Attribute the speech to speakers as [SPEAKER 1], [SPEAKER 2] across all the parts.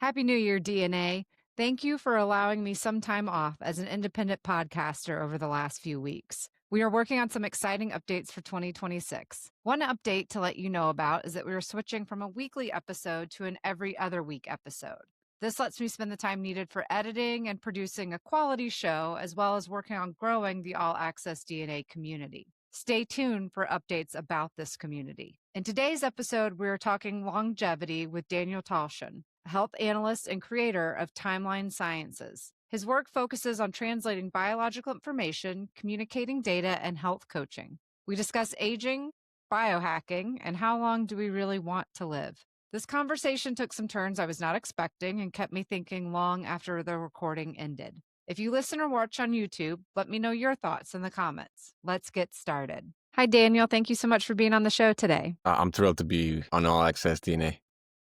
[SPEAKER 1] Happy New Year, DNA. Thank you for allowing me some time off as an independent podcaster over the last few weeks. We are working on some exciting updates for 2026. One update to let you know about is that we are switching from a weekly episode to an every other week episode. This lets me spend the time needed for editing and producing a quality show, as well as working on growing the All Access DNA community. Stay tuned for updates about this community. In today's episode, we are talking longevity with Daniel Tausan, a health analyst and creator of Timeline Sciences. His work focuses on translating biological information, communicating data, and health coaching. We discuss aging, biohacking, and how long do we really want to live. This conversation took some turns I was not expecting and kept me thinking long after the recording ended. If you listen or watch on YouTube, let me know your thoughts in the comments. Let's get started. Hi, Daniel. Thank you so much for being on the show today.
[SPEAKER 2] I'm thrilled to be on All Access DNA.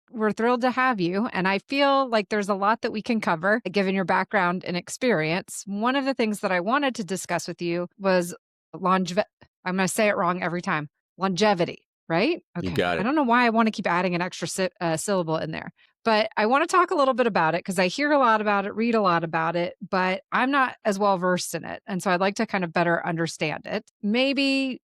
[SPEAKER 1] We're thrilled to have you. And I feel like there's a lot that we can cover given your background and experience. One of the things that I wanted to discuss with you was longevity. I'm going to say it wrong every time. Longevity, right?
[SPEAKER 2] You
[SPEAKER 1] Okay.
[SPEAKER 2] got
[SPEAKER 1] I
[SPEAKER 2] it.
[SPEAKER 1] don't know why I want to keep adding an extra syllable in there, but I want to talk a little bit about it because I hear a lot about it, read a lot about it, but I'm not as well versed in it. And so I'd like to kind of better understand it. Maybe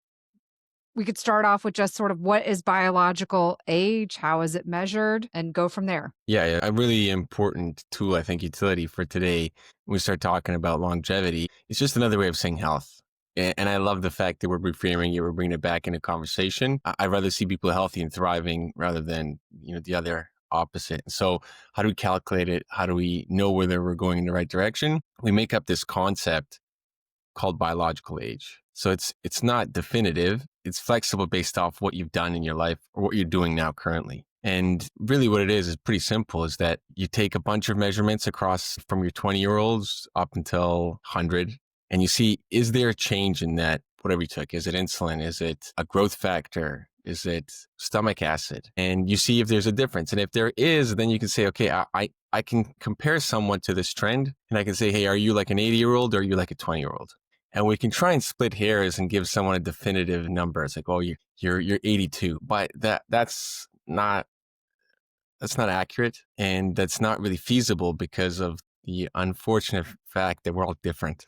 [SPEAKER 1] we could start off with just sort of what is biological age, how is it measured, and go from there.
[SPEAKER 2] Yeah, a really important tool, I think, utility for today when we start talking about longevity. It's just another way of saying health. And I love the fact that we're reframing it, we're bringing it back into conversation. I'd rather see people healthy and thriving rather than, the other opposite. So how do we calculate it? How do we know whether we're going in the right direction? We make up this concept called biological age. So it's not definitive. It's flexible based off what you've done in your life or what you're doing now currently. And really what it is pretty simple, is that you take a bunch of measurements across from your 20-year-olds up until 100, and you see, is there a change in that, whatever you took? Is it insulin? Is it a growth factor? Is it stomach acid? And you see if there's a difference. And if there is, then you can say, okay, I can compare someone to this trend, and I can say, hey, are you like an 80-year-old or are you like a 20-year-old? And we can try and split hairs and give someone a definitive number. It's like, oh, you're 82, but that's not accurate, and that's not really feasible because of the unfortunate fact that we're all different.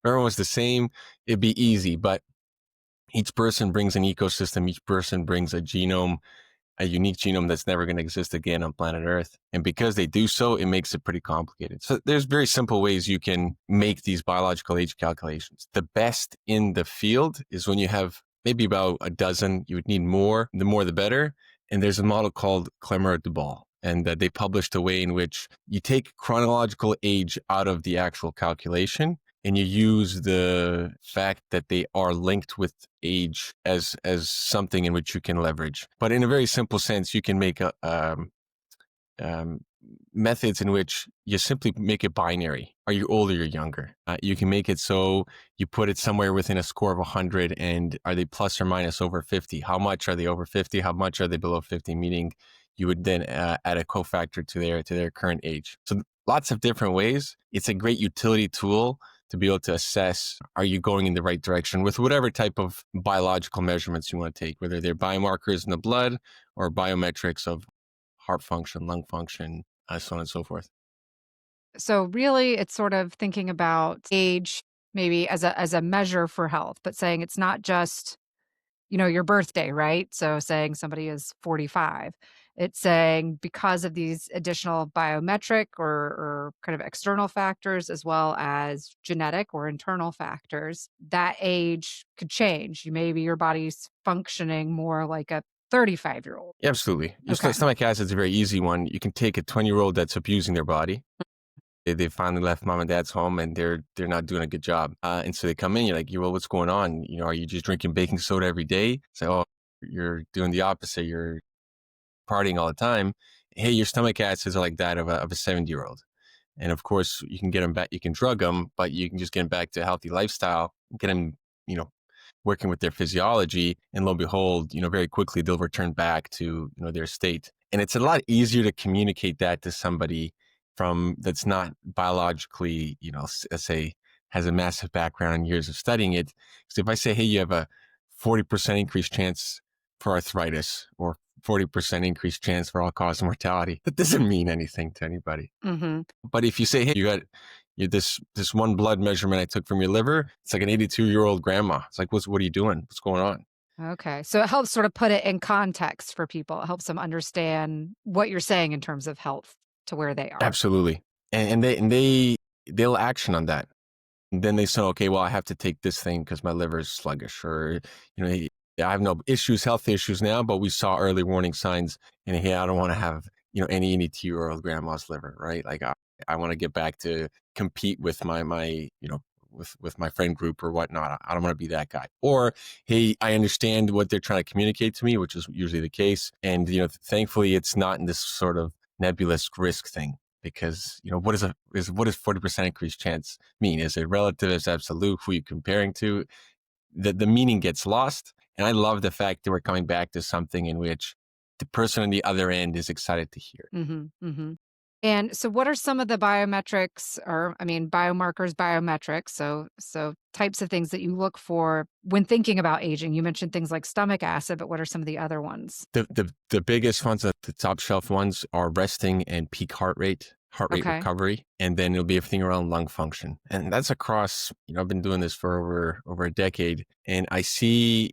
[SPEAKER 2] If everyone was the same, it'd be easy, but each person brings an ecosystem. Each person brings a genome, a unique genome that's never going to exist again on planet Earth. And because they do so, it makes it pretty complicated. So there's very simple ways you can make these biological age calculations. The best in the field is when you have maybe about a dozen. You would need more. The more, the better. And there's a model called Clemmer-Duval. And they published a way in which you take chronological age out of the actual calculation, and you use the fact that they are linked with age as something in which you can leverage. But in a very simple sense, you can make methods in which you simply make it binary. Are you older or younger? You can make it so you put it somewhere within a score of 100, and are they plus or minus over 50? How much are they over 50? How much are they below 50? Meaning you would then add a cofactor to their current age. So lots of different ways. It's a great utility tool to be able to assess, are you going in the right direction with whatever type of biological measurements you want to take, whether they're biomarkers in the blood or biometrics of heart function, lung function, so on and so forth.
[SPEAKER 1] So really it's sort of thinking about age maybe as a measure for health, but saying it's not just, your birthday, right? So saying somebody is 45, it's saying because of these additional biometric or kind of external factors, as well as genetic or internal factors, that age could change. Maybe your body's functioning more like a 35-year-old.
[SPEAKER 2] Absolutely.
[SPEAKER 1] Okay.
[SPEAKER 2] Stomach acid is a very easy one. You can take a 20-year-old that's abusing their body. They finally left mom and dad's home, and they're not doing a good job. And so they come in, you're like, well, what's going on? Are you just drinking baking soda every day? So, oh, you're doing the opposite. You're partying all the time. Hey, your stomach acids are like that of a 70-year-old. And of course, you can get them back, you can drug them, but you can just get them back to a healthy lifestyle, get them, working with their physiology, and lo and behold, very quickly they'll return back to, their state. And it's a lot easier to communicate that to somebody that's not biologically, let's say, has a massive background and years of studying it. So if I say, hey, you have a 40% increased chance for arthritis or 40% increased chance for all-cause mortality. That doesn't mean anything to anybody.
[SPEAKER 1] Mm-hmm.
[SPEAKER 2] But if you say, hey, this one blood measurement I took from your liver, it's like an 82-year-old grandma. It's like, what are you doing? What's going on?
[SPEAKER 1] Okay. So it helps sort of put it in context for people. It helps them understand what you're saying in terms of health to where they are.
[SPEAKER 2] Absolutely. They'll action on that. And then they say, okay, well, I have to take this thing because my liver is sluggish, or, I have no issues, health issues now, but we saw early warning signs. And hey, I don't want to have, any 82-year-old grandma's liver, right? Like I want to get back to compete with with my friend group or whatnot. I don't want to be that guy. Or, hey, I understand what they're trying to communicate to me, which is usually the case. And, thankfully it's not in this sort of nebulous risk thing. Because what does 40% increased chance mean? Is it relative? Is it absolute? Who are you comparing to? The meaning gets lost, and I love the fact that we're coming back to something in which the person on the other end is excited to hear.
[SPEAKER 1] Mm-hmm. Mm-hmm. And so what are some of the biometrics or biomarkers, biometrics, so types of things that you look for when thinking about aging? You mentioned things like stomach acid, but what are some of the other ones?
[SPEAKER 2] The biggest ones, the top shelf ones, are resting and peak heart rate
[SPEAKER 1] Okay.
[SPEAKER 2] recovery, and then it'll be everything around lung function, and that's across. I've been doing this for over a decade, and I see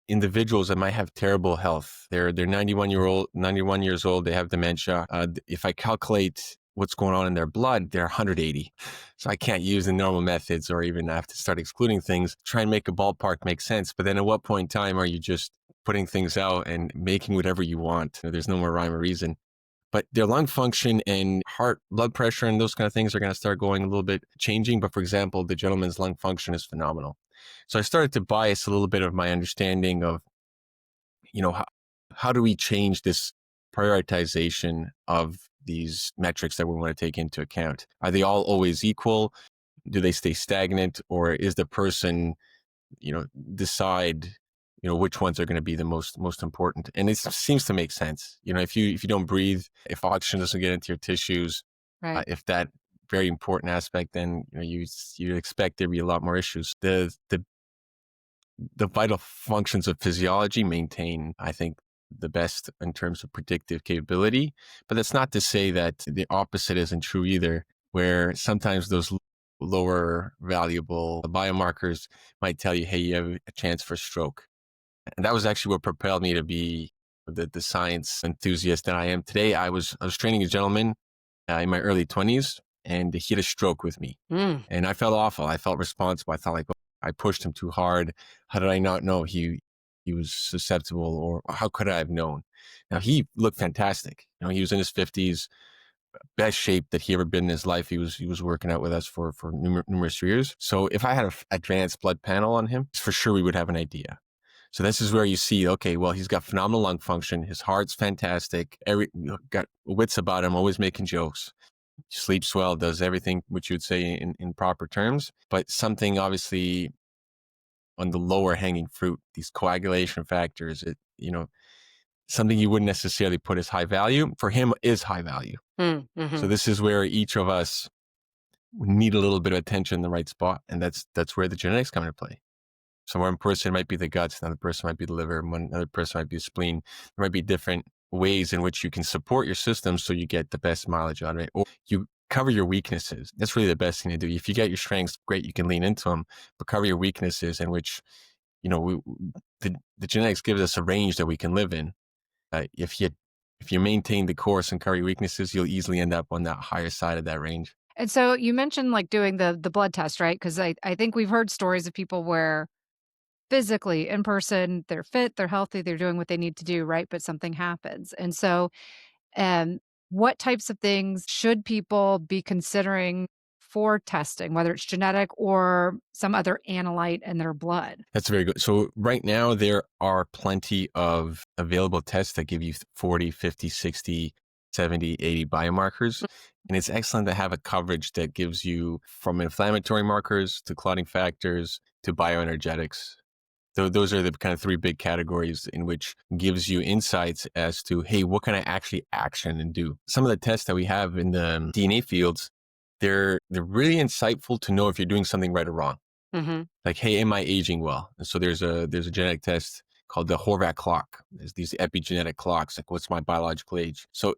[SPEAKER 2] individuals that might have terrible health. They're 91 years old. They have dementia. If I calculate what's going on in their blood, they're 180. So I can't use the normal methods, or even have to start excluding things. Try and make a ballpark make sense. But then at what point in time are you just putting things out and making whatever you want? There's no more rhyme or reason. But their lung function and heart, blood pressure, and those kind of things are going to start going a little bit changing. But for example, the gentleman's lung function is phenomenal. So I started to bias a little bit of my understanding of, how do we change this prioritization of these metrics that we want to take into account? Are they all always equal? Do they stay stagnant? Or is the person, decide, which ones are going to be the most important? And it seems to make sense. If you don't breathe, if oxygen doesn't get into your tissues,
[SPEAKER 1] Right.
[SPEAKER 2] if that very important aspect, then you expect there to be a lot more issues. The vital functions of physiology maintain, I think, the best in terms of predictive capability. But that's not to say that the opposite isn't true either, where sometimes those lower valuable biomarkers might tell you, hey, you have a chance for stroke. And that was actually what propelled me to be the science enthusiast that I am today. I was training a gentleman in my early 20s, and he had a stroke with me.
[SPEAKER 1] Mm.
[SPEAKER 2] And I felt awful. I felt responsible. I thought like, oh, I pushed him too hard. How did I not know he was susceptible, or how could I have known? Now he looked fantastic. He was in his 50s, best shape that he ever been in his life. He was working out with us for numerous years. So if I had an advanced blood panel on him, for sure we would have an idea. So this is where you see, okay, well, he's got phenomenal lung function. His heart's fantastic. Got wits about him, always making jokes. Sleeps well, does everything which you'd say in proper terms. But something obviously on the lower hanging fruit, these coagulation factors, something you wouldn't necessarily put as high value, for him is high value.
[SPEAKER 1] Mm-hmm.
[SPEAKER 2] So this is where each of us need a little bit of attention in the right spot. And that's where the genetics come into play. So one person might be the guts, another person might be the liver, another person might be the spleen. There might be different ways in which you can support your system so you get the best mileage out of it. Or you cover your weaknesses. That's really the best thing to do. If you get your strengths, great, you can lean into them, but cover your weaknesses, in which, the genetics gives us a range that we can live in. If you maintain the course and cover your weaknesses, you'll easily end up on that higher side of that range.
[SPEAKER 1] And so you mentioned like doing the blood test, right? Because I think we've heard stories of people where physically in person, they're fit, they're healthy, they're doing what they need to do, right? But something happens. And so, um, what types of things should people be considering for testing, whether it's genetic or some other analyte in their blood?
[SPEAKER 2] That's very good. So right now, there are plenty of available tests that give you 40, 50, 60, 70, 80 biomarkers. And it's excellent to have a coverage that gives you from inflammatory markers to clotting factors to bioenergetics. Those are the kind of three big categories in which gives you insights as to, hey, what can I actually action and do? Some of the tests that we have in the DNA fields, they're really insightful to know if you're doing something right or wrong.
[SPEAKER 1] Mm-hmm.
[SPEAKER 2] Like, hey, am I aging well? And so there's a genetic test called the Horvath clock. There's these epigenetic clocks, like what's my biological age? So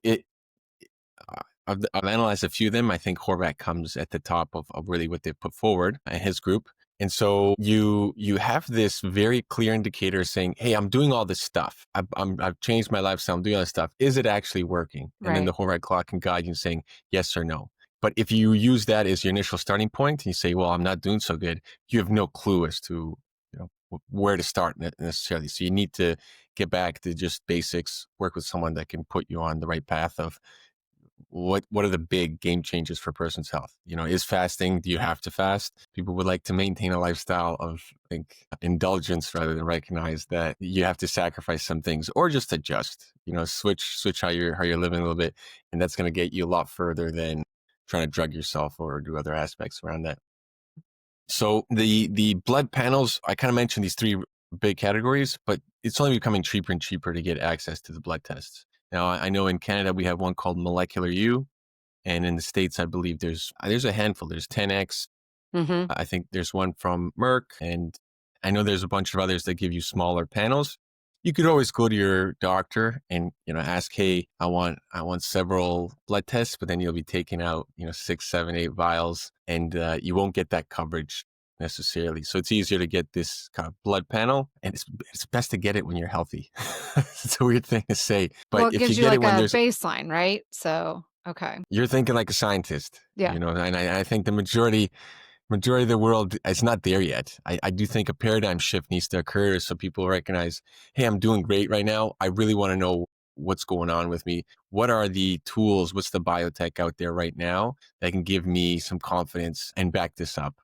[SPEAKER 2] I've analyzed a few of them. I think Horvath comes at the top of really what they put forward in his group. And so you have this very clear indicator saying, "Hey, I'm doing all this stuff. I've changed my lifestyle. I'm doing all this stuff. Is it actually working?" And then
[SPEAKER 1] Right.
[SPEAKER 2] the Horvath clock can guide you saying yes or no. But if you use that as your initial starting point and you say, "Well, I'm not doing so good," you have no clue as to where to start necessarily. So you need to get back to just basics. Work with someone that can put you on the right path of what are the big game changers for a person's health? Is fasting, do you have to fast? People would like to maintain a lifestyle of, I think, indulgence rather than recognize that you have to sacrifice some things or just adjust, switch how you're living a little bit. And that's going to get you a lot further than trying to drug yourself or do other aspects around that. So the blood panels, I kind of mentioned these three big categories, but it's only becoming cheaper and cheaper to get access to the blood tests. Now, I know in Canada we have one called Molecular U, and in the States, I believe there's a handful. There's 10X.
[SPEAKER 1] Hmm.
[SPEAKER 2] I think there's one from Merck, and I know there's a bunch of others that give you smaller panels. You could always go to your doctor and ask, "Hey, I want several blood tests," but then you'll be taking out 6, 7, 8 vials, and you won't get that coverage necessarily. So it's easier to get this kind of blood panel, and it's best to get it when you're healthy. It's a weird thing to say,
[SPEAKER 1] Well,
[SPEAKER 2] but
[SPEAKER 1] it
[SPEAKER 2] if you
[SPEAKER 1] gives you
[SPEAKER 2] get it
[SPEAKER 1] like
[SPEAKER 2] when
[SPEAKER 1] a
[SPEAKER 2] there's
[SPEAKER 1] baseline, right? So, okay.
[SPEAKER 2] you're thinking like a scientist,
[SPEAKER 1] Yeah.
[SPEAKER 2] and I think the majority of the world is not there yet. I do think a paradigm shift needs to occur so people recognize, hey, I'm doing great right now. I really want to know what's going on with me. What are the tools? What's the biotech out there right now that can give me some confidence and back this up?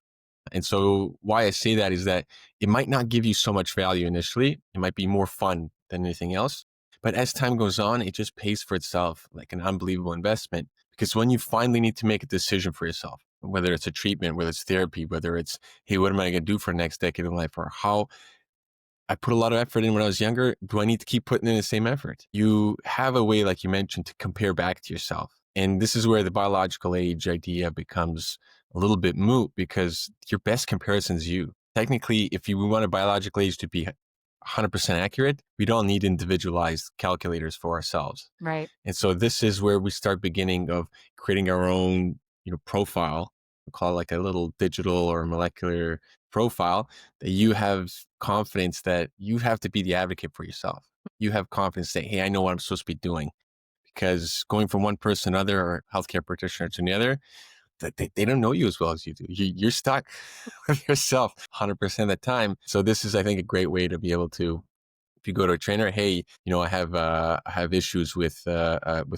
[SPEAKER 2] And so why I say that is that it might not give you so much value initially. It might be more fun than anything else. But as time goes on, it just pays for itself like an unbelievable investment. Because when you finally need to make a decision for yourself, whether it's a treatment, whether it's therapy, whether it's, hey, what am I going to do for the next decade of life? Or how I put a lot of effort in when I was younger. Do I need to keep putting in the same effort? You have a way, like you mentioned, to compare back to yourself. And this is where the biological age idea becomes a little bit moot because your best comparison is you. Technically, if you want a biological age to be 100% accurate, we don't need individualized calculators for ourselves.
[SPEAKER 1] Right.
[SPEAKER 2] And so this is where we start beginning of creating our own, profile. We call it like a little digital or molecular profile that you have confidence that you have to be the advocate for yourself. You have confidence that, hey, I know what I'm supposed to be doing. Because going from one person to another or healthcare practitioner to another, that they don't know you as well as you do. You're stuck with yourself 100% of the time. So this is, I think, a great way to be able to, if you go to a trainer, hey, I have issues with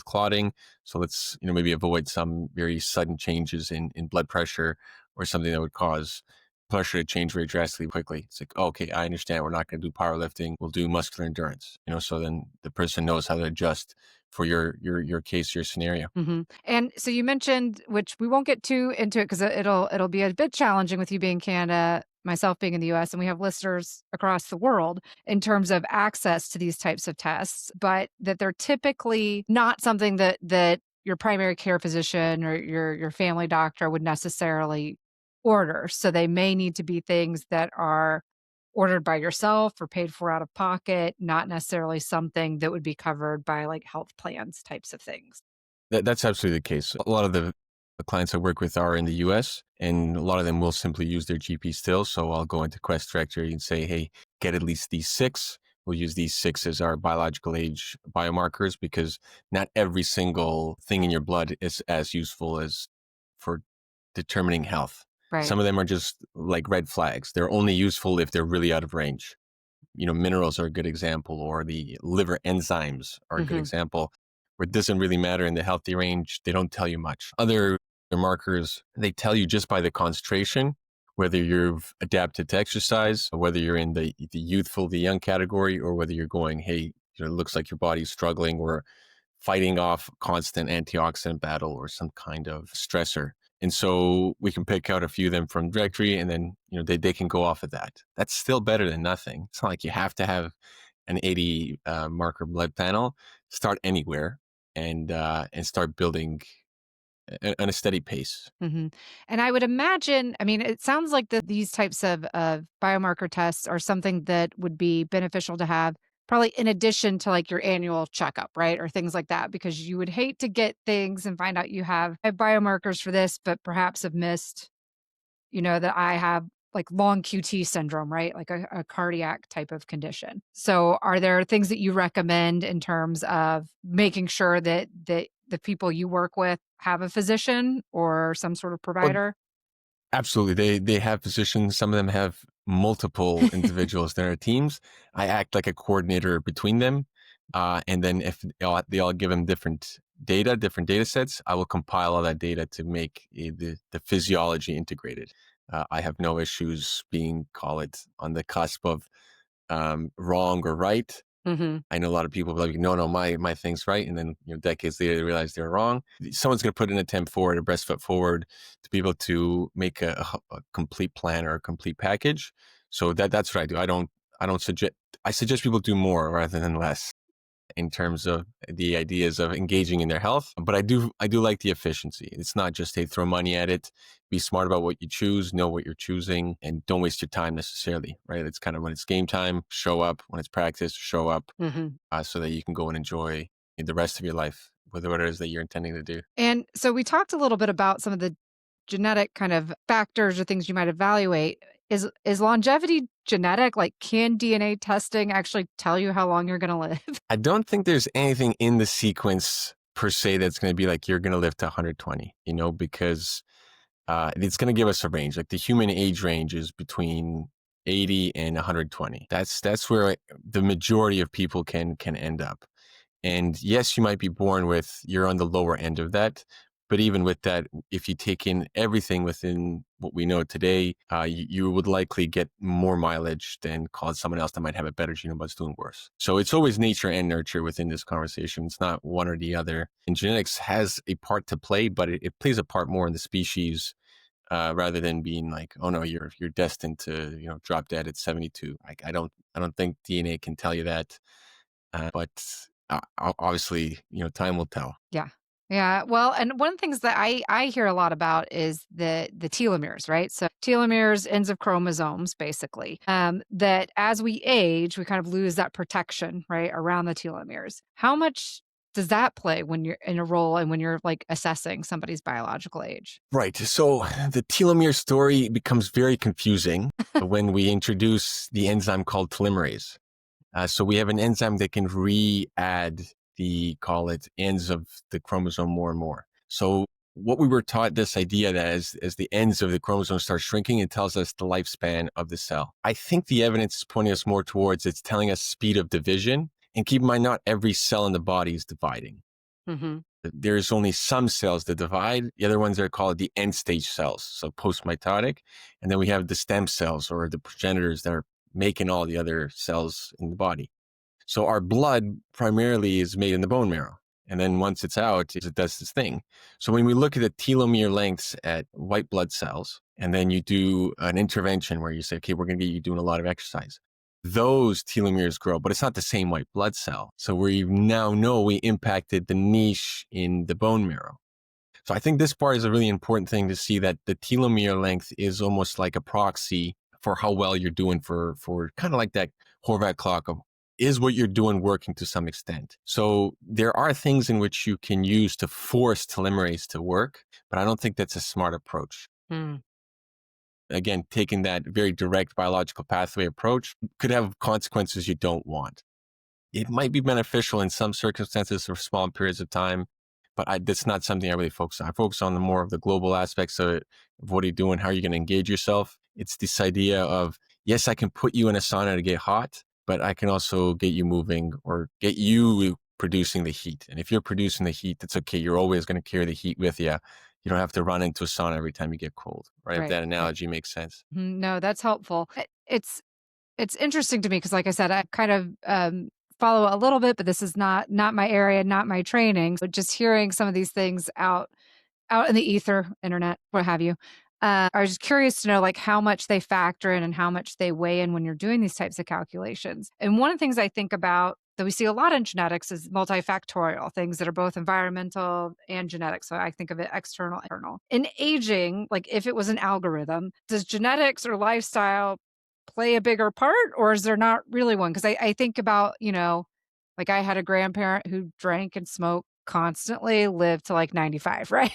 [SPEAKER 2] clotting, so let's maybe avoid some very sudden changes in blood pressure or something that would cause pressure to change very drastically quickly. It's like, okay, I understand. We're not going to do powerlifting. We'll do muscular endurance. So then the person knows how to adjust for your case, your scenario.
[SPEAKER 1] Hmm. And so you mentioned, which we won't get too into it because it'll be a bit challenging with you being in Canada, myself being in the US, and we have listeners across the world in terms of access to these types of tests, but that they're typically not something that your primary care physician or your family doctor would necessarily order. So they may need to be things that are ordered by yourself or paid for out of pocket, not necessarily something that would be covered by like health plans types of things.
[SPEAKER 2] That's absolutely the case. A lot of the clients I work with are in the US, and a lot of them will simply use their GP still. So I'll go into Quest Directory and say, hey, get at least these 6. We'll use these 6 as our biological age biomarkers because not every single thing in your blood is as useful as for determining health.
[SPEAKER 1] Right.
[SPEAKER 2] Some of them are just like red flags. They're only useful if they're really out of range. Minerals are a good example, or the liver enzymes are a good
[SPEAKER 1] Mhm.
[SPEAKER 2] example, where it doesn't really matter in the healthy range. They don't tell you much. Other markers, they tell you just by the concentration, whether you've adapted to exercise, or whether you're in the youthful, the young category, or whether you're going, hey, it looks like your body's struggling or fighting off constant antioxidant battle or some kind of stressor. And so we can pick out a few of them from directory and then, they can go off of that. That's still better than nothing. It's not like you have to have an 80 marker blood panel. Start anywhere and start building on a steady pace.
[SPEAKER 1] Mhm. And I would imagine, I mean, it sounds like these types of biomarker tests are something that would be beneficial to have probably in addition to like your annual checkup, right? Or things like that, because you would hate to get things and find out you have biomarkers for this, but perhaps have missed, that I have like long QT syndrome, right? Like a cardiac type of condition. So are there things that you recommend in terms of making sure that the people you work with have a physician or some sort of
[SPEAKER 2] Well,
[SPEAKER 1] provider?
[SPEAKER 2] absolutely. They have positions. Some of them have multiple individuals in their teams. I act like a coordinator between them. And then if they all give them different data sets, I will compile all that data to make the physiology integrated. I have no issues being, call it, on the cusp of wrong or right.
[SPEAKER 1] Mhm.
[SPEAKER 2] I know a lot of people are like, no, no, my thing's right. And then, decades later, they realize they're wrong. Someone's going to put an attempt forward, a best foot forward to be able to make a complete plan or a complete package. So that's what I do. I don't suggest, I suggest people do more rather than less in terms of the ideas of engaging in their health. But I do like the efficiency. It's not just, hey, throw money at it, be smart about what you choose, know what you're choosing, and don't waste your time necessarily, right? It's kind of when it's game time, show up. When it's practice, show up,
[SPEAKER 1] Mhm.
[SPEAKER 2] so that you can go and enjoy the rest of your life with what it is that you're intending to do.
[SPEAKER 1] And so we talked a little bit about some of the genetic kind of factors or things you might evaluate. Is longevity genetic? Like, can DNA testing actually tell you how long you're going to live?
[SPEAKER 2] I don't think there's anything in the sequence per se that's going to be like you're going to live to 120, because it's going to give us a range. Like the human age range is between 80 and 120. That's where the majority of people can end up. And yes, you might be born with, you're on the lower end of that. But even with that, if you take in everything within what we know today, you would likely get more mileage than cause someone else that might have a better genome but's doing worse. So it's always nature and nurture within this conversation. It's not one or the other. And genetics has a part to play, but it plays a part more in the species, rather than being like, oh no, you're destined to drop dead at 72. I don't think DNA can tell you that, but obviously, time will tell.
[SPEAKER 1] Yeah. Yeah. Well, and one of the things that I hear a lot about is the telomeres, right? So telomeres, ends of chromosomes, basically. That as we age, we kind of lose that protection, right, around the telomeres. How much does that play when you're in a role and when you're like assessing somebody's biological age?
[SPEAKER 2] Right. So the telomere story becomes very confusing when we introduce the enzyme called telomerase. So we have an enzyme that can re-add call it, ends of the chromosome more and more. So what we were taught, this idea that as the ends of the chromosome start shrinking, it tells us the lifespan of the cell. I think the evidence is pointing us more towards it's telling us speed of division. And keep in mind, not every cell in the body is dividing.
[SPEAKER 1] Hmm.
[SPEAKER 2] There's only some cells that divide. The other ones are called the end stage cells, so post-mitotic. And then we have the stem cells or the progenitors that are making all the other cells in the body. So our blood primarily is made in the bone marrow. And then once it's out, it does this thing. So when we look at the telomere lengths at white blood cells, and then you do an intervention where you say, okay, we're going to get you doing a lot of exercise, those telomeres grow, but it's not the same white blood cell. So we now know we impacted the niche in the bone marrow. So I think this part is a really important thing to see, that the telomere length is almost like a proxy for how well you're doing, for kind of like that Horvath clock of, is what you're doing working to some extent. So there are things in which you can use to force telomerase to work, but I don't think that's a smart approach.
[SPEAKER 1] Mm.
[SPEAKER 2] Again, taking that very direct biological pathway approach could have consequences you don't want. It might be beneficial in some circumstances for small periods of time, but that's not something I really focus on. I focus on the more of the global aspects of it, of what are you doing, how are you going to engage yourself. It's this idea of, yes, I can put you in a sauna to get hot, but I can also get you moving or get you producing the heat. And if you're producing the heat, that's okay. You're always going to carry the heat with you. You don't have to run into a sauna every time you get cold, right? If
[SPEAKER 1] Right.
[SPEAKER 2] that
[SPEAKER 1] Right.
[SPEAKER 2] analogy makes sense.
[SPEAKER 1] No, that's helpful. It's interesting to me because, like I said, I kind of follow a little bit, but this is not my area, not my training. But just hearing some of these things out in the ether, internet, what have you. I was just curious to know like how much they factor in and how much they weigh in when you're doing these types of calculations. And one of the things I think about that we see a lot in genetics is multifactorial, things that are both environmental and genetic. So I think of it external, internal. In aging, like if it was an algorithm, does genetics or lifestyle play a bigger part, or is there not really one? Because I think about, like I had a grandparent who drank and smoked constantly, lived to like 95, right?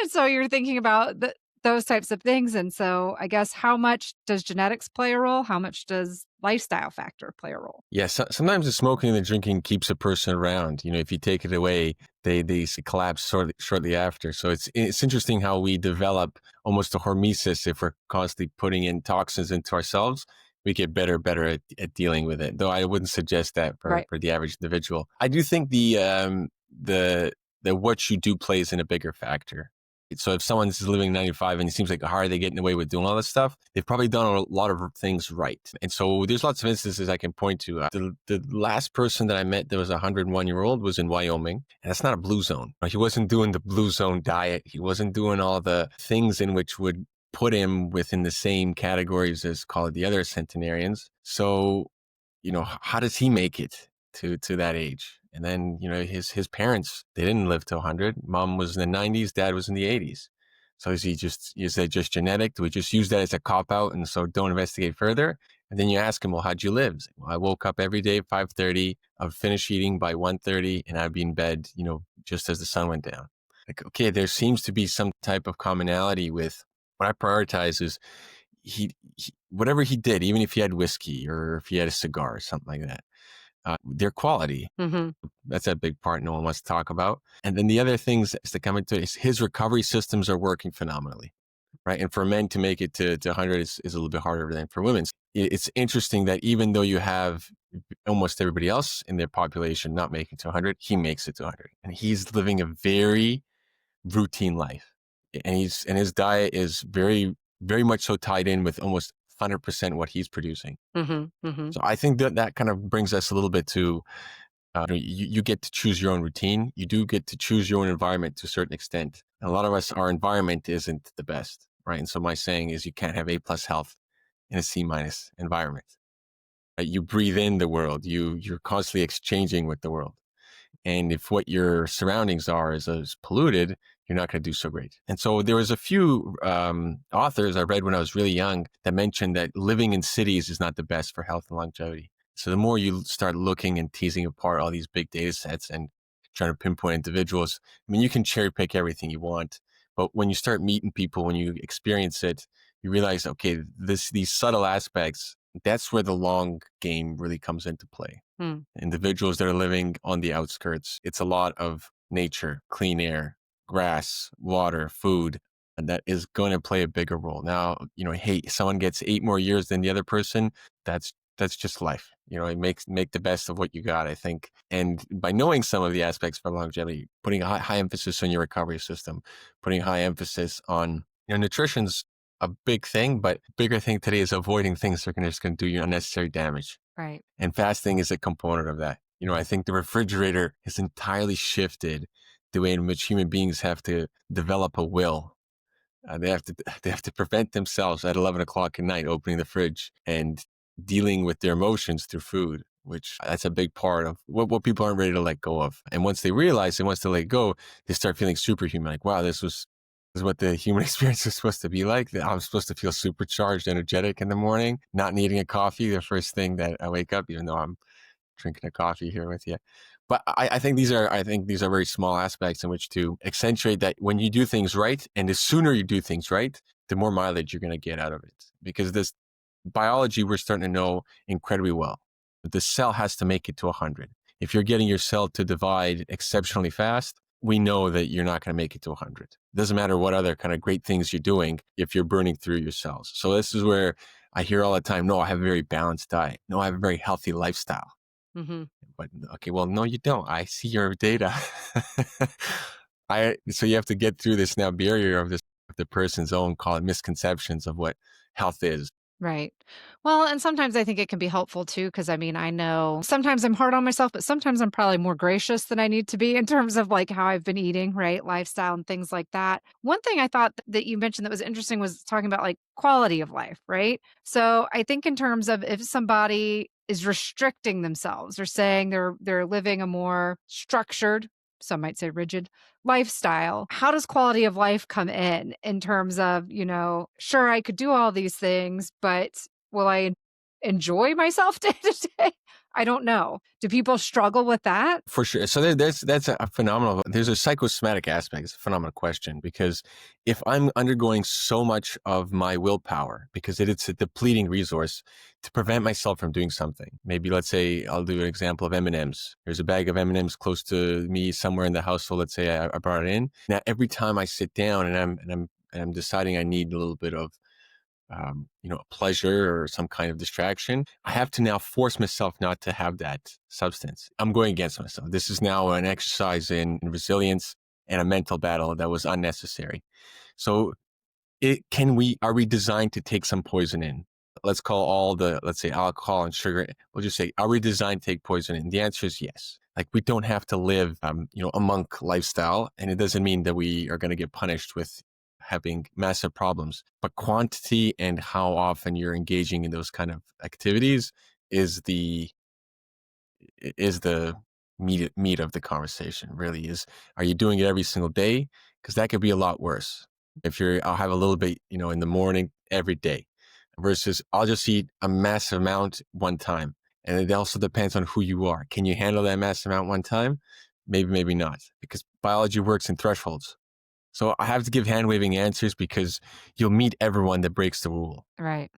[SPEAKER 1] And so you're thinking about those types of things. And so I guess how much does genetics play a role? How much does lifestyle factor play a role?
[SPEAKER 2] Yeah, sometimes the smoking and the drinking keeps a person around. If you take it away, they collapse shortly after. So it's interesting how we develop almost a hormesis if we're constantly putting in toxins into ourselves. We get better at dealing with it. Though I wouldn't suggest that for,
[SPEAKER 1] Right.
[SPEAKER 2] for the average individual. I do think the what you do plays in a bigger factor. So if someone's living 95 and it seems like, how are they getting away with doing all this stuff? They've probably done a lot of things right. And so there's lots of instances I can point to. The last person that I met that was a 101-year-old was in Wyoming. And that's not a blue zone. He wasn't doing the blue zone diet. He wasn't doing all the things in which would put him within the same categories as, call it, the other centenarians. So, how does he make it to that age? And then, his parents, they didn't live to 100. Mom was in the 90s, dad was in the 80s. So is that just genetic? Do we just use that as a cop out and so don't investigate further? And then you ask him, well, how'd you live? Well, I woke up every day at 5:30. I'd finish eating by 1:30 and I'd be in bed, just as the sun went down. Like, okay, there seems to be some type of commonality with what I prioritize is whatever he did, even if he had whiskey or if he had a cigar or something like that, their quality.
[SPEAKER 1] Hmm.
[SPEAKER 2] That's a big part no one wants to talk about. And then the other things that come into it is his recovery systems are working phenomenally, right? And for men to make it to 100 is a little bit harder than for women. It's interesting that even though you have almost everybody else in their population not making it to 100, he makes it to 100. And he's living a very routine life. And his diet is very, very much so tied in with almost 100% what he's producing.
[SPEAKER 1] Hmm. Hmm.
[SPEAKER 2] So I think that kind of brings us a little bit to you get to choose your own routine. You do get to choose your own environment to a certain extent. And a lot of us, our environment isn't the best, right? And so my saying is you can't have A plus health in a C minus environment. Right? You breathe in the world. You're constantly exchanging with the world. And if what your surroundings are is polluted, you're not going to do so great. And so there was a few authors I read when I was really young that mentioned that living in cities is not the best for health and longevity. So the more you start looking and teasing apart all these big data sets and trying to pinpoint individuals, I mean, you can cherry pick everything you want. But when you start meeting people, when you experience it, you realize, okay, these subtle aspects, that's where the long game really comes into play.
[SPEAKER 1] Mm.
[SPEAKER 2] Individuals that are living on the outskirts. It's a lot of nature, clean air, grass, water, food, and that is going to play a bigger role. Now, hey, someone gets 8 more years than the other person. That's just life. Make the best of what you got, I think. And by knowing some of the aspects for longevity, putting a high emphasis on your recovery system, putting high emphasis on nutrition's a big thing, but bigger thing today is avoiding things that are just going to do you unnecessary damage.
[SPEAKER 1] Right.
[SPEAKER 2] And fasting is a component of that. I think the refrigerator has entirely shifted the way in which human beings have to develop a will. They have to they have to prevent themselves at 11 o'clock at night opening the fridge and dealing with their emotions through food, which that's a big part of what people aren't ready to let go of. And once they realize and once they let go, they start feeling superhuman. Like, wow, this is what the human experience is supposed to be like. That I'm supposed to feel supercharged, energetic in the morning, not needing a coffee the first thing that I wake up, even though I'm drinking a coffee here with you. But I think these are very small aspects in which to accentuate that when you do things right, and the sooner you do things right, the more mileage you're going to get out of it. Because this biology we're starting to know incredibly well. But the cell has to make it to 100. If you're getting your cell to divide exceptionally fast, we know that you're not going to make it to 100. It doesn't matter what other kind of great things you're doing if you're burning through your cells. So this is where I hear all the time, no, I have a very balanced diet. No, I have a very healthy lifestyle.
[SPEAKER 1] Hmm.
[SPEAKER 2] But okay, well, no, you don't. I see your data. So you have to get through this now barrier of the person's own, call it, misconceptions of what health is.
[SPEAKER 1] Right. Well, and sometimes I think it can be helpful too, because I mean, I know sometimes I'm hard on myself, but sometimes I'm probably more gracious than I need to be in terms of like how I've been eating, right? Lifestyle and things like that. One thing I thought that you mentioned that was interesting was talking about like quality of life, right? So I think in terms of if somebody is restricting themselves or saying they're living a more structured, some might say rigid lifestyle. How does quality of life come in terms of, sure, I could do all these things, but will I enjoy myself day to day? I don't know. Do people struggle with that?
[SPEAKER 2] For sure. So that's a phenomenal. There's a psychosomatic aspect. It's a phenomenal question because if I'm undergoing so much of my willpower because it's a depleting resource to prevent myself from doing something. Maybe let's say I'll do an example of M&Ms. There's a bag of M&Ms close to me somewhere in the household. Let's say I brought it in. Now every time I sit down and I'm deciding I need a little bit of a pleasure or some kind of distraction, I have to now force myself not to have that substance. I'm going against myself. This is now an exercise in resilience and a mental battle that was unnecessary. So are we designed to take some poison in? Let's call let's say alcohol and sugar. We'll just say, are we designed to take poison in? The answer is yes. Like we don't have to live, a monk lifestyle. And it doesn't mean that we are going to get punished with having massive problems, but quantity and how often you're engaging in those kind of activities is the meat of the conversation. Really is, are you doing it every single day? Because that could be a lot worse. If I'll have a little bit, in the morning every day versus I'll just eat a massive amount one time. And it also depends on who you are. Can you handle that massive amount one time? Maybe, maybe not, because biology works in thresholds. So I have to give hand waving answers because you'll meet everyone that breaks the rule.
[SPEAKER 1] Right.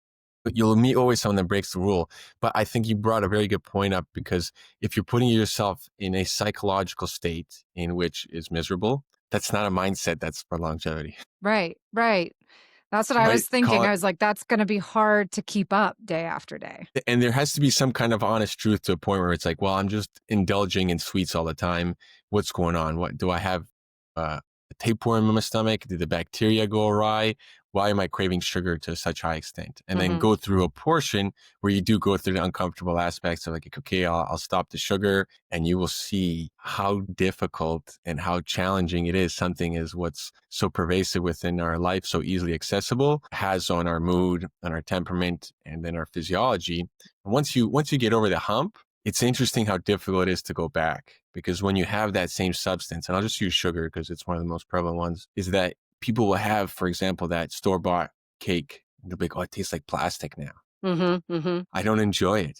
[SPEAKER 2] But you'll meet always someone that breaks the rule. But I think you brought a very good point up because if you're putting yourself in a psychological state in which is miserable, that's not a mindset that's for longevity.
[SPEAKER 1] Right. Right. That's what I
[SPEAKER 2] Right?
[SPEAKER 1] was thinking. I was like, that's going to be hard to keep up day after day.
[SPEAKER 2] And there has to be some kind of honest truth to a point where it's like, well, I'm just indulging in sweets all the time. What's going on? What do I have? A tapeworm in my stomach? Did the bacteria go awry? Why am I craving sugar to such high extent? And then
[SPEAKER 1] Mhm.
[SPEAKER 2] go through a portion where you do go through the uncomfortable aspects of like, okay, I'll stop the sugar, and you will see how difficult and how challenging it is. Something is what's so pervasive within our life, so easily accessible, has on our mood, on our temperament, and then our physiology. And once you get over the hump, it's interesting how difficult it is to go back because when you have that same substance, and I'll just use sugar because it's one of the most prevalent ones, is that people will have, for example, that store-bought cake. They'll be like, oh, it tastes like plastic now.
[SPEAKER 1] Mhm. Mhm.
[SPEAKER 2] I don't enjoy it.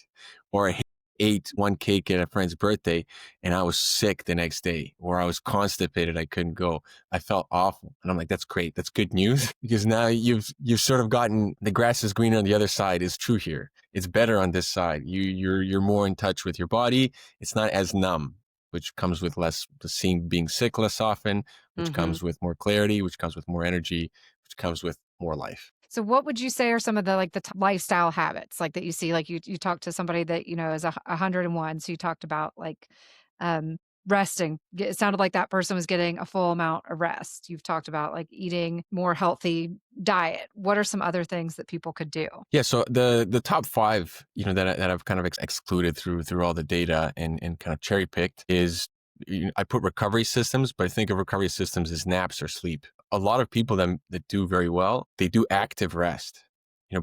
[SPEAKER 2] Or I ate one cake at a friend's birthday and I was sick the next day, or I was constipated. I couldn't go. I felt awful. And I'm like, that's great. That's good news because now you've sort of gotten the grass is greener on the other side is true here. It's better on this side. You're more in touch with your body. It's not as numb, which comes with less being sick less often, which
[SPEAKER 1] Mhm.
[SPEAKER 2] comes with more clarity, which comes with more energy, which comes with more life.
[SPEAKER 1] So what would you say are some of the like the lifestyle habits like that you see like you talked to somebody that is 101, so you talked about like um resting. It sounded like that person was getting a full amount of rest. You've talked about like eating more healthy diet. What are some other things that people could do?
[SPEAKER 2] Yeah, so the top five, that I've kind of excluded through all the data and kind of cherry picked is I put recovery systems, but I think of recovery systems as naps or sleep. A lot of people that do very well, they do active rest.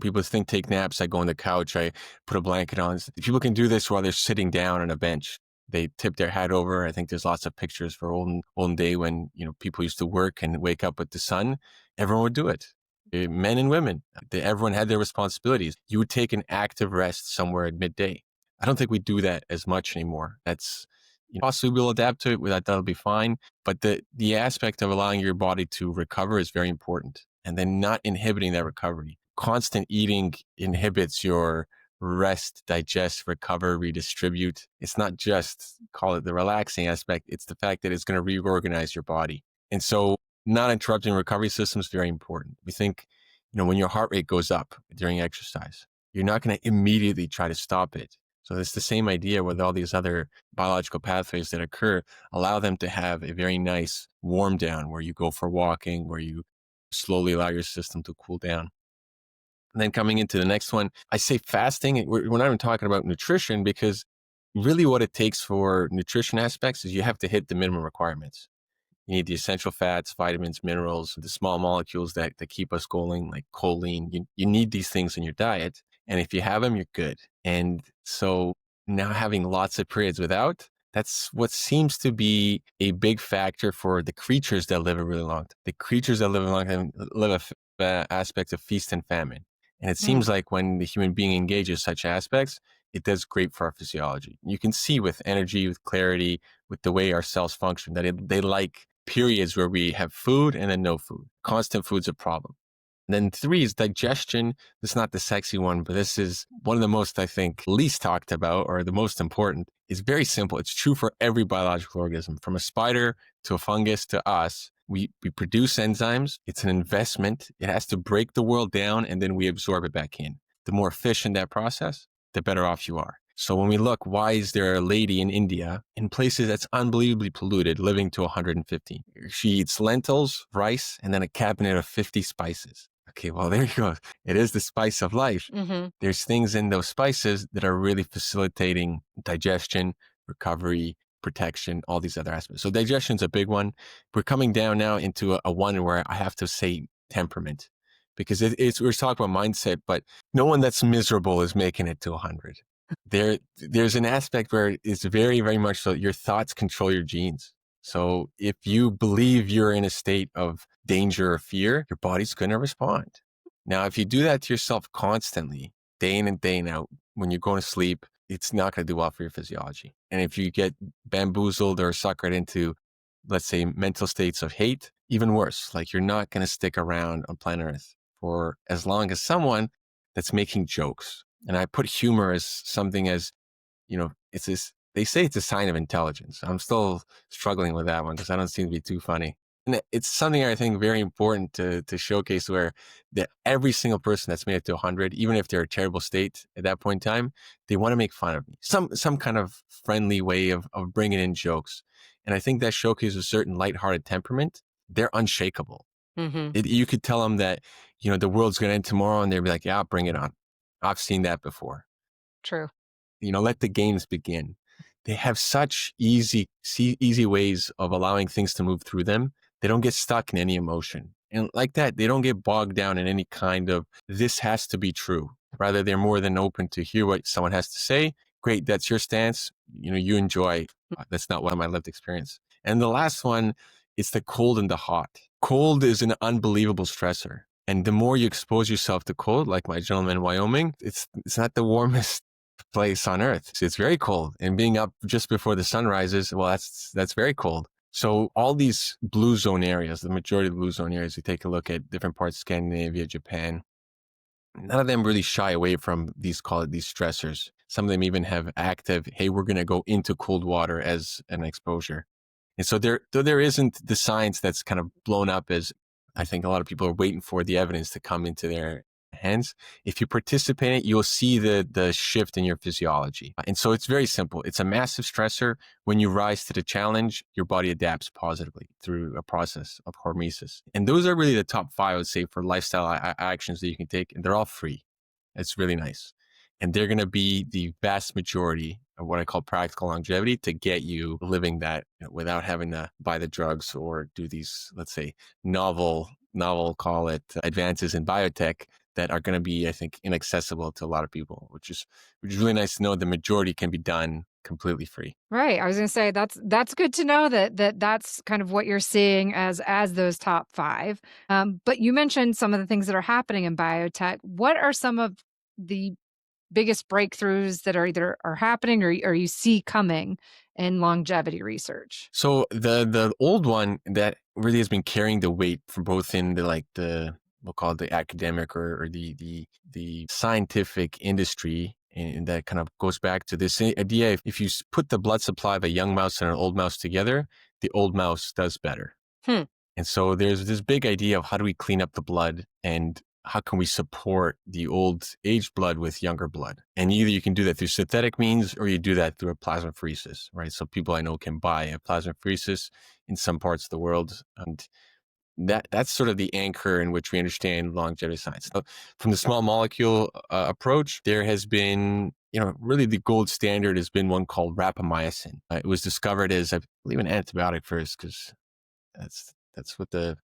[SPEAKER 2] People think take naps. I go on the couch, I put a blanket on. People can do this while they're sitting down on a bench. They tip their head over. I think there's lots of pictures for olden day when people used to work and wake up with the sun. Everyone would do it, men and women. Everyone had their responsibilities. You would take an active rest somewhere at midday. I don't think we do that as much anymore. That's possibly we'll adapt to it. That'll be fine. But the aspect of allowing your body to recover is very important, and then not inhibiting that recovery. Constant eating inhibits your rest, digest, recover, redistribute. It's not just call it the relaxing aspect. It's the fact that it's going to reorganize your body. And so not interrupting recovery system is very important. We think, when your heart rate goes up during exercise, you're not going to immediately try to stop it. So it's the same idea with all these other biological pathways that occur, allow them to have a very nice warm down where you go for walking, where you slowly allow your system to cool down. And then coming into the next one, I say fasting. We're not even talking about nutrition because really what it takes for nutrition aspects is you have to hit the minimum requirements. You need the essential fats, vitamins, minerals, the small molecules that keep us going, like choline. You need these things in your diet. And if you have them, you're good. And so now having lots of periods without, that's what seems to be a big factor for the creatures that live a really long time. The creatures that live a long time live aspect of feast and famine. And it
[SPEAKER 1] Hmm.
[SPEAKER 2] seems like when the human being engages such aspects, it does great for our physiology. You can see with energy, with clarity, with the way our cells function, that they like periods where we have food and then no food. Constant food's a problem. And then three is digestion. It's not the sexy one, but this is one of the most, I think, least talked about or the most important. It's very simple. It's true for every biological organism, from a spider to a fungus to us. We produce enzymes. It's an investment. It has to break the world down and then we absorb it back in. The more efficient that process, the better off you are. So when we look, why is there a lady in India in places that's unbelievably polluted living to 115? She eats lentils, rice, and then a cabinet of 50 spices. Okay, well, there you go. It is the spice of life.
[SPEAKER 1] Hmm.
[SPEAKER 2] There's things in those spices that are really facilitating digestion, recovery, protection, all these other aspects. So digestion's a big one. We're coming down now into a one where I have to say temperament because we're talking about mindset, but no one that's miserable is making it to 100. There's an aspect where it's very, very much so your thoughts control your genes. So if you believe you're in a state of danger or fear, your body's going to respond. Now, if you do that to yourself constantly, day in and day out, when you're going to sleep, it's not going to do well for your physiology. And if you get bamboozled or suckered into, let's say, mental states of hate, even worse, like you're not going to stick around on planet Earth for as long as someone that's making jokes. And I put humor as something as, it's this, they say it's a sign of intelligence. I'm still struggling with that one because I don't seem to be too funny. And it's something I think very important to showcase where that every single person that's made it to 100, even if they're a terrible state at that point in time, they want to make fun of me. Some kind of friendly way of bringing in jokes. And I think that showcases a certain lighthearted temperament. They're unshakable.
[SPEAKER 1] Hmm.
[SPEAKER 2] You could tell them that, the world's going to end tomorrow and they'd be like, yeah, bring it on. I've seen that before.
[SPEAKER 1] True.
[SPEAKER 2] Let the games begin. They have such easy ways of allowing things to move through them. They don't get stuck in any emotion. And like that, they don't get bogged down in any kind of, this has to be true. Rather, they're more than open to hear what someone has to say. Great. That's your stance. You enjoy. That's not one of my lived experience. And the last one is the cold and the hot. Cold is an unbelievable stressor. And the more you expose yourself to cold, like my gentleman in Wyoming, it's not the warmest place on earth. It's very cold, and being up just before the sun rises, well, that's very cold. So all these blue zone areas, the majority of the blue zone areas, you take a look at different parts of Scandinavia, Japan, none of them really shy away from these, call it these stressors. Some of them even have active, hey, we're going to go into cold water as an exposure. And so there isn't the science that's kind of blown up as I think a lot of people are waiting for the evidence to come into their hands. If you participate in it, you'll see the shift in your physiology. And so it's very simple. It's a massive stressor. When you rise to the challenge, your body adapts positively through a process of hormesis. And those are really the top five, I would say, for lifestyle actions that you can take. And they're all free. It's really nice. And they're going to be the vast majority of what I call practical longevity to get you living that without having to buy the drugs or do these, let's say, novel, call it advances in biotech that are going to be, I think, inaccessible to a lot of people, which is really nice to know the majority can be done completely free.
[SPEAKER 1] Right. I was going to say that's good to know that's kind of what you're seeing as those top five. But you mentioned some of the things that are happening in biotech. What are some of the biggest breakthroughs that are either are happening or you see coming in longevity research?
[SPEAKER 2] So the old one that really has been carrying the weight for both in the we'll call it the academic or the scientific industry, and that kind of goes back to this idea: if you put the blood supply of a young mouse and an old mouse together, the old mouse does better.
[SPEAKER 1] Hmm.
[SPEAKER 2] And so there's this big idea of how do we clean up the blood and how can we support the old aged blood with younger blood? And either you can do that through synthetic means or you do that through a plasmapheresis, right? So people I know can buy a plasmapheresis in some parts of the world. And that's sort of the anchor in which we understand longevity science. So from the small molecule approach, there has been, really the gold standard has been one called rapamycin. It was discovered as, I believe, an antibiotic first because that's what the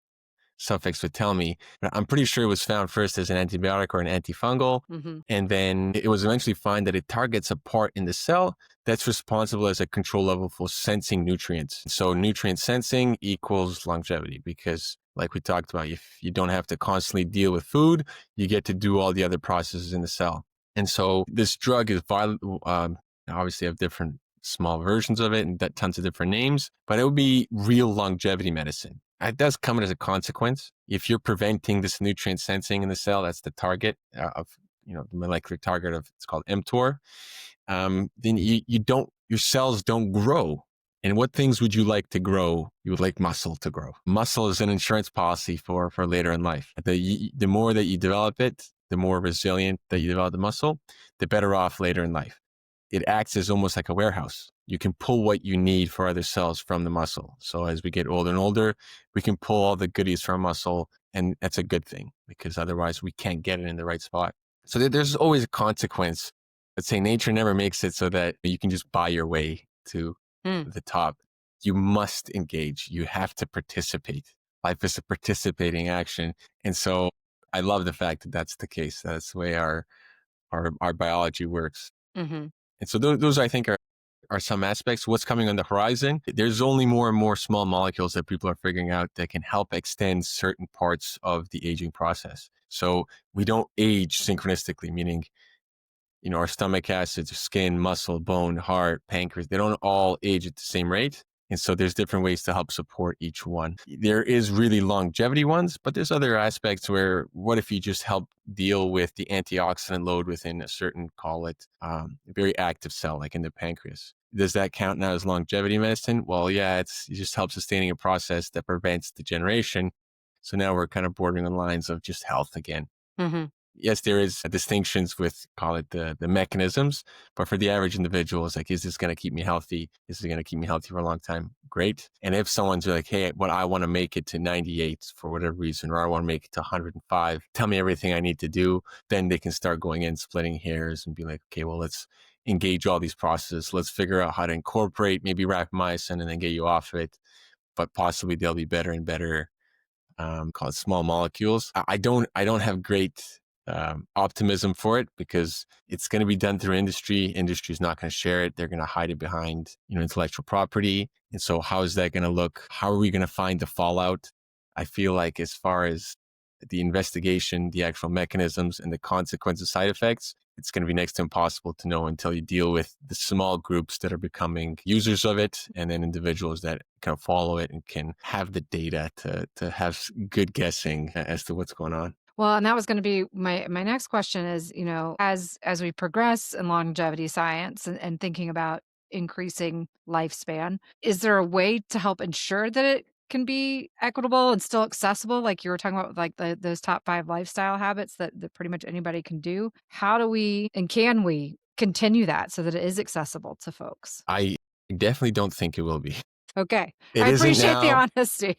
[SPEAKER 2] suffix would tell me. But I'm pretty sure it was found first as an antibiotic or an antifungal.
[SPEAKER 1] Hmm.
[SPEAKER 2] And then it was eventually found that it targets a part in the cell that's responsible as a control level for sensing nutrients. So nutrient sensing equals longevity because like we talked about, if you don't have to constantly deal with food, you get to do all the other processes in the cell. And so this drug is obviously have different small versions of it and tons of different names, but it would be real longevity medicine. It does come as a consequence. If you're preventing this nutrient sensing in the cell, that's the target of, the molecular target of, it's called mTOR. Then your cells don't grow. And what things would you like to grow? You would like muscle to grow. Muscle is an insurance policy for later in life. The more that you develop it, the more resilient that you develop the muscle, the better off later in life. It acts as almost like a warehouse. You can pull what you need for other cells from the muscle. So as we get older and older, we can pull all the goodies from muscle, and that's a good thing because otherwise we can't get it in the right spot. So there's always a consequence. Let's say nature never makes it so that you can just buy your way to
[SPEAKER 1] Mm.
[SPEAKER 2] the top. You must engage. You have to participate. Life is a participating action. And so I love the fact that that's the case. That's the way our biology works.
[SPEAKER 1] Hmm.
[SPEAKER 2] And so those I think are some aspects. What's coming on the horizon? There's only more and more small molecules that people are figuring out that can help extend certain parts of the aging process. So we don't age synchronistically, meaning, our stomach acids, skin, muscle, bone, heart, pancreas, they don't all age at the same rate. And so there's different ways to help support each one. There is really longevity ones, but there's other aspects where what if you just help deal with the antioxidant load within a certain, call it, very active cell, like in the pancreas. Does that count now as longevity medicine? Well, yeah, it just helps sustaining a process that prevents degeneration. So now we're kind of bordering on lines of just health again.
[SPEAKER 1] Hmm.
[SPEAKER 2] Yes, there is distinctions with, call it the mechanisms, but for the average individual, it's like, is this going to keep me healthy? Is it going to keep me healthy for a long time? Great. And if someone's like, hey, I want to make it to 98 for whatever reason, or I want to make it to 105, tell me everything I need to do, then they can start going in, splitting hairs and be like, okay, well, let's engage all these processes. Let's figure out how to incorporate maybe rapamycin and then get you off it. But possibly they'll be better and better, called small molecules. I don't have great optimism for it because it's going to be done through industry. Industry is not going to share it. They're going to hide it behind, intellectual property. And so how is that going to look? How are we going to find the fallout? I feel like as far as the investigation, the actual mechanisms and the consequences, side effects, it's going to be next to impossible to know until you deal with the small groups that are becoming users of it and then individuals that kind of follow it and can have the data to have good guessing as to what's going on.
[SPEAKER 1] Well, and that was going to be my next question is, as we progress in longevity science and thinking about increasing lifespan, is there a way to help ensure that it can be equitable and still accessible? Like you were talking about, with, like those top 5 lifestyle habits that pretty much anybody can do. How do we and can we continue that so that it is accessible to folks?
[SPEAKER 2] I definitely don't think it will be.
[SPEAKER 1] Okay,
[SPEAKER 2] It
[SPEAKER 1] I
[SPEAKER 2] isn't
[SPEAKER 1] appreciate the
[SPEAKER 2] now.
[SPEAKER 1] honesty.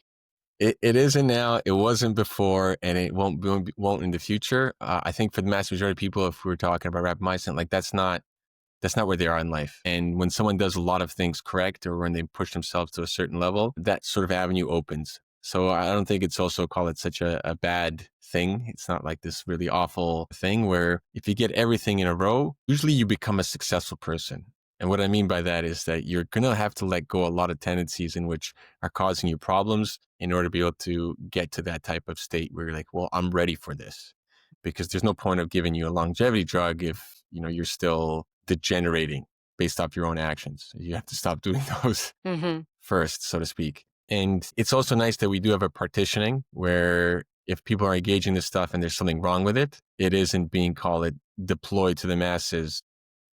[SPEAKER 2] It isn't now. It wasn't before, and it won't in the future. I think for the mass majority of people, if we're talking about rapamycin, like that's not where they are in life. And when someone does a lot of things correct or when they push themselves to a certain level, that sort of avenue opens. So I don't think it's also call it such a bad thing. It's not like this really awful thing where if you get everything in a row, usually you become a successful person. And what I mean by that is that you're going to have to let go a lot of tendencies in which are causing you problems in order to be able to get to that type of state where you're like, well, I'm ready for this. Because there's no point of giving you a longevity drug if, you're still degenerating based off your own actions. You have to stop doing those
[SPEAKER 1] Hmm.
[SPEAKER 2] first, so to speak. And it's also nice that we do have a partitioning where if people are engaging this stuff and there's something wrong with it, it isn't being called it deployed to the masses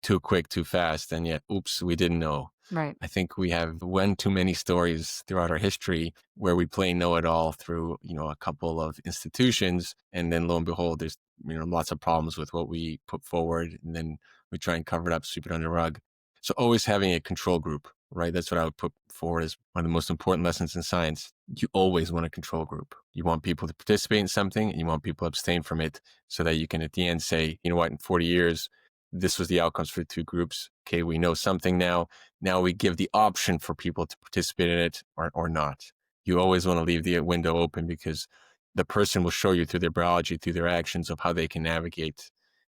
[SPEAKER 2] too quick, too fast. And yet, oops, we didn't know.
[SPEAKER 1] Right.
[SPEAKER 2] I think we have one too many stories throughout our history where we play know-it-all through, a couple of institutions. And then lo and behold, there's, lots of problems with what we put forward. And then we try and cover it up, sweep it under the rug. So always having a control group, right? That's what I would put forward as one of the most important lessons in science. You always want a control group. You want people to participate in something and you want people to abstain from it so that you can at the end say, you know what, in 40 years, this was the outcomes for the two groups. Okay, we know something now. Now we give the option for people to participate in it or not. You always want to leave the window open because the person will show you through their biology, through their actions of how they can navigate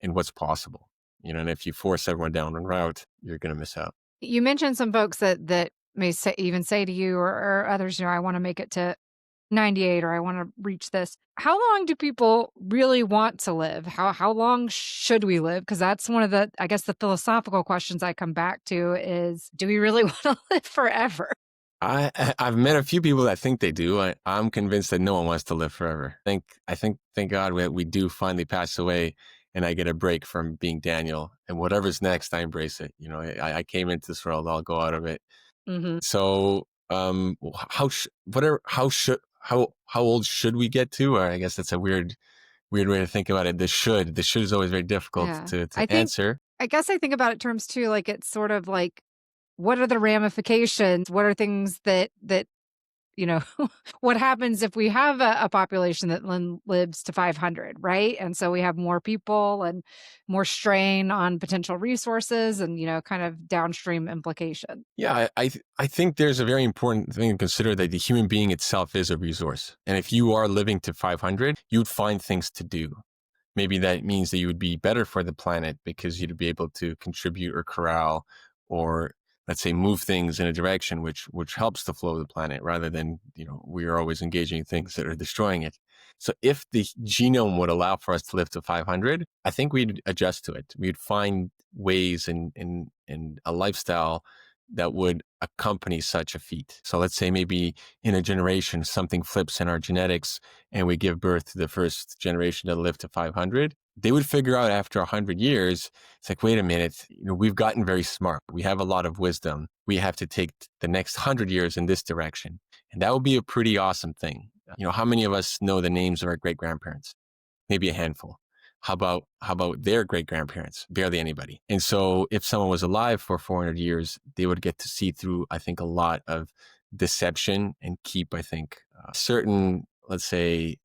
[SPEAKER 2] and what's possible. And if you force everyone down one route, you're going to miss out.
[SPEAKER 1] You mentioned some folks that may say, even say to you or others, I want to make it to 98 or I want to reach this. How long do people really want to live? How long should we live? Because that's one of the, I guess, the philosophical questions I come back to is, do we really want to live forever?
[SPEAKER 2] I've met a few people that think they do. I'm convinced that no one wants to live forever. Thank God we do finally pass away, and I get a break from being Daniel. And whatever's next, I embrace it. I came into this world. I'll go out of it.
[SPEAKER 1] Hmm.
[SPEAKER 2] So, how old should we get to? Or I guess that's a weird way to think about it. The should is always very difficult
[SPEAKER 1] Yeah.
[SPEAKER 2] to answer.
[SPEAKER 1] I guess I think about it terms too, like it's sort of like, what are the ramifications? What are things that you know, what happens if we have a population that lives to 500, right? And so we have more people and more strain on potential resources and, kind of downstream implication.
[SPEAKER 2] Yeah, I think there's a very important thing to consider that the human being itself is a resource. And if you are living to 500, you'd find things to do. Maybe that means that you would be better for the planet because you'd be able to contribute or corral or let's say move things in a direction which helps the flow of the planet rather than, we are always engaging in things that are destroying it. So if the genome would allow for us to live to 500, I think we'd adjust to it. We'd find ways in a lifestyle that would accompany such a feat. So let's say maybe in a generation, something flips in our genetics and we give birth to the first generation that live to 500. They would figure out after 100 years, it's like, wait a minute, we've gotten very smart. We have a lot of wisdom. We have to take the next 100 years in this direction. And that would be a pretty awesome thing. How many of us know the names of our great grandparents? Maybe a handful. How about their great grandparents? Barely anybody. And so if someone was alive for 400 years, they would get to see through, I think, a lot of deception and keep, I think, certain, let's say,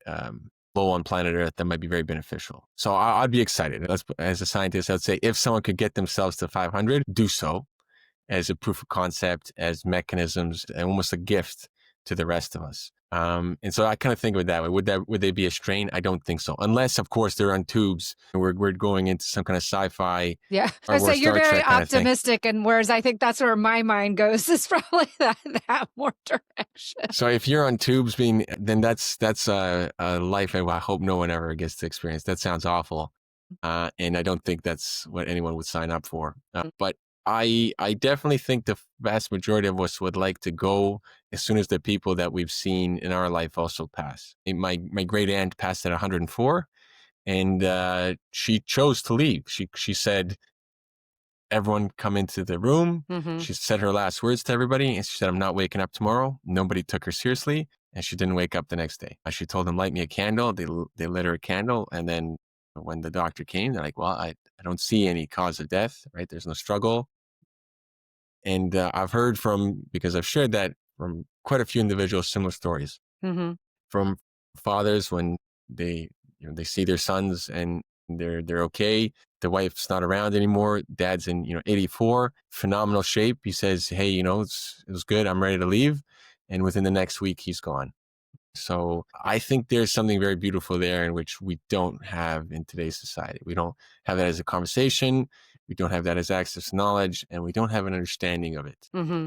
[SPEAKER 2] low on planet Earth that might be very beneficial. So I'd be excited. As a scientist, I'd say if someone could get themselves to 500, do so as a proof of concept, as mechanisms, and almost a gift to the rest of us. And so I kind of think of it that way. Would they be a strain? I don't think so. Unless, of course, they're on tubes and we're going into some kind of sci-fi
[SPEAKER 1] Yeah.
[SPEAKER 2] or
[SPEAKER 1] I say you're
[SPEAKER 2] Star
[SPEAKER 1] very
[SPEAKER 2] Trek kind of thing.
[SPEAKER 1] optimistic. And whereas I think that's where my mind goes is probably that more direction.
[SPEAKER 2] So if you're on tubes, then that's a life I hope no one ever gets to experience. That sounds awful, and I don't think that's what anyone would sign up for. But I definitely think the vast majority of us would like to go as soon as the people that we've seen in our life also pass. My great aunt passed at 104, and she chose to leave. She said, everyone come into the room.
[SPEAKER 1] Hmm.
[SPEAKER 2] She said her last words to everybody, and she said, I'm not waking up tomorrow. Nobody took her seriously, and she didn't wake up the next day. She told them, light me a candle. They lit her a candle, and then when the doctor came, they're like, well, I don't see any cause of death, right? There's no struggle. And I've heard because I've shared that from quite a few individuals, similar stories
[SPEAKER 1] Hmm.
[SPEAKER 2] from fathers when they see their sons and they're okay. The wife's not around anymore. Dad's in 84, phenomenal shape. He says, hey, it was good. I'm ready to leave. And within the next week, he's gone. So I think there's something very beautiful there in which we don't have in today's society. We don't have that as a conversation. We don't have that as access to knowledge, and we don't have an understanding of it.
[SPEAKER 1] Hmm.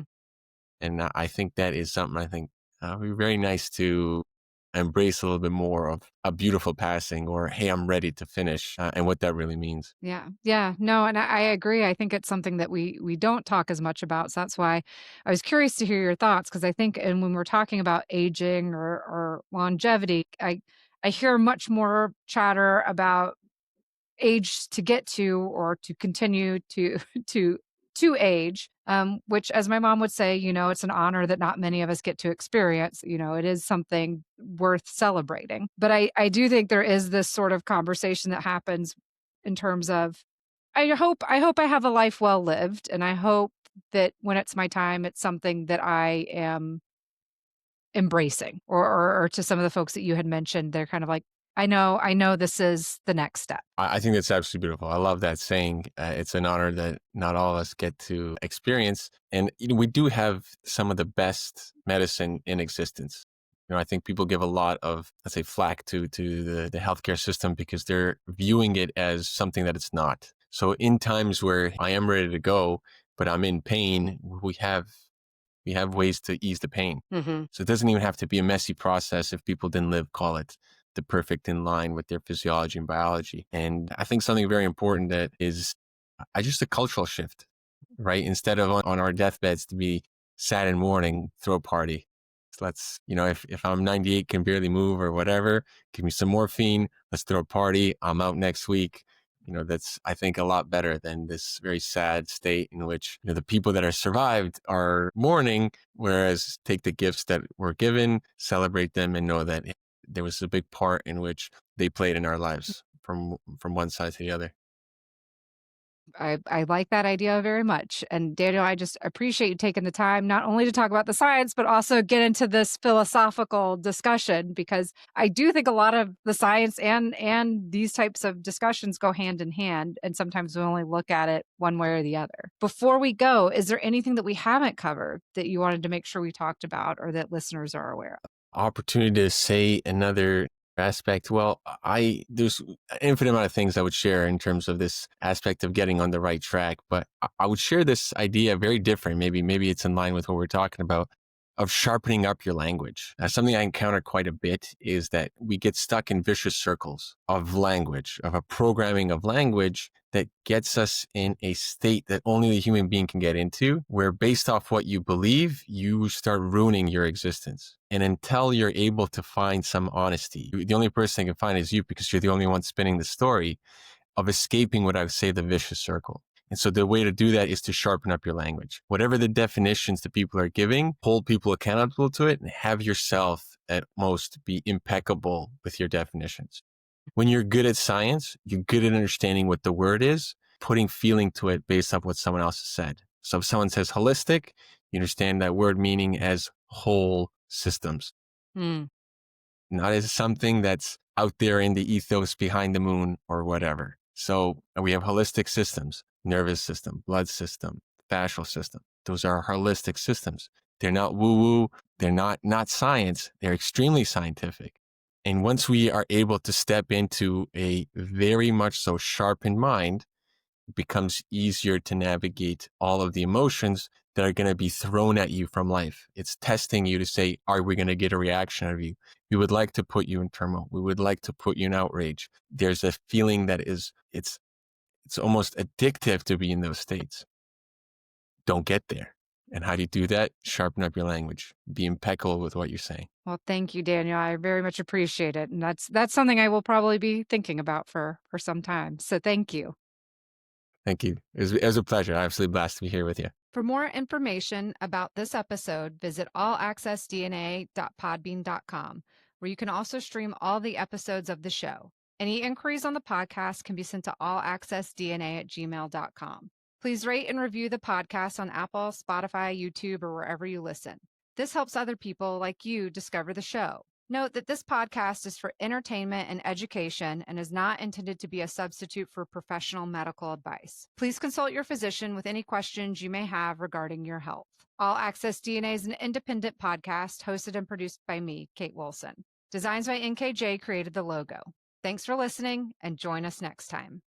[SPEAKER 2] And I think that is something I think would be very nice to embrace a little bit more of a beautiful passing or, hey, I'm ready to finish and what that really means.
[SPEAKER 1] Yeah. Yeah. No, and I agree. I think it's something that we don't talk as much about. So that's why I was curious to hear your thoughts because I think and when we're talking about aging or longevity, I hear much more chatter about age to get to or to continue to to age, which as my mom would say, it's an honor that not many of us get to experience. It is something worth celebrating. But I do think there is this sort of conversation that happens in terms of I hope I have a life well lived, and I hope that when it's my time, it's something that I am embracing. Or to some of the folks that you had mentioned, they're kind of like, I know this is the next step.
[SPEAKER 2] I think that's absolutely beautiful. I love that saying. It's an honor that not all of us get to experience. And we do have some of the best medicine in existence. I think people give a lot of, let's say, flack to the healthcare system because they're viewing it as something that it's not. So in times where I am ready to go, but I'm in pain, we have ways to ease the pain.
[SPEAKER 1] Hmm.
[SPEAKER 2] So it doesn't even have to be a messy process if people didn't live, call it the perfect in line with their physiology and biology. And I think something very important that is just a cultural shift, right? Instead of on our deathbeds to be sad and mourning, throw a party. So let's, if I'm 98, can barely move or whatever, give me some morphine. Let's throw a party. I'm out next week. That's, I think, a lot better than this very sad state in which, the people that are survived are mourning, whereas take the gifts that were given, celebrate them, and know that there was a big part in which they played in our lives from one side to the other.
[SPEAKER 1] I like that idea very much. And Daniel, I just appreciate you taking the time not only to talk about the science, but also get into this philosophical discussion because I do think a lot of the science and these types of discussions go hand in hand. And sometimes we only look at it one way or the other. Before we go, is there anything that we haven't covered that you wanted to make sure we talked about or that listeners are aware of?
[SPEAKER 2] Opportunity to say another aspect. Well, there's an infinite amount of things I would share in terms of this aspect of getting on the right track, but I would share this idea very different. Maybe it's in line with what we're talking about of sharpening up your language. Something I encounter quite a bit is that we get stuck in vicious circles of language, of a programming of language that gets us in a state that only the human being can get into, where based off what you believe, you start ruining your existence. And until you're able to find some honesty, the only person that can find is you because you're the only one spinning the story of escaping what I would say the vicious circle. And so the way to do that is to sharpen up your language. Whatever the definitions that people are giving, hold people accountable to it and have yourself at most be impeccable with your definitions. When you're good at science, you're good at understanding what the word is, putting feeling to it based off what someone else has said. So if someone says holistic, you understand that word meaning as whole systems,
[SPEAKER 1] Mm.
[SPEAKER 2] not as something that's out there in the ethos behind the moon or whatever. So we have holistic systems, nervous system, blood system, fascial system. Those are holistic systems. They're not woo-woo. They're not science. They're extremely scientific. And once we are able to step into a very much so sharpened mind, it becomes easier to navigate all of the emotions that are going to be thrown at you from life. It's testing you to say, are we going to get a reaction out of you? We would like to put you in turmoil. We would like to put you in outrage. There's a feeling that it's almost addictive to be in those states. Don't get there. And how do you do that? Sharpen up your language. Be impeccable with what you're saying.
[SPEAKER 1] Well, thank you, Daniel. I very much appreciate it. And that's something I will probably be thinking about for some time. So thank you.
[SPEAKER 2] Thank you. It was a pleasure. Absolutely blessed to be here with you.
[SPEAKER 1] For more information about this episode, visit allaccessdna.podbean.com, where you can also stream all the episodes of the show. Any inquiries on the podcast can be sent to allaccessdna@gmail.com. Please rate and review the podcast on Apple, Spotify, YouTube, or wherever you listen. This helps other people like you discover the show. Note that this podcast is for entertainment and education and is not intended to be a substitute for professional medical advice. Please consult your physician with any questions you may have regarding your health. All Access DNA is an independent podcast hosted and produced by me, Kate Wilson. Designs by NKJ created the logo. Thanks for listening and join us next time.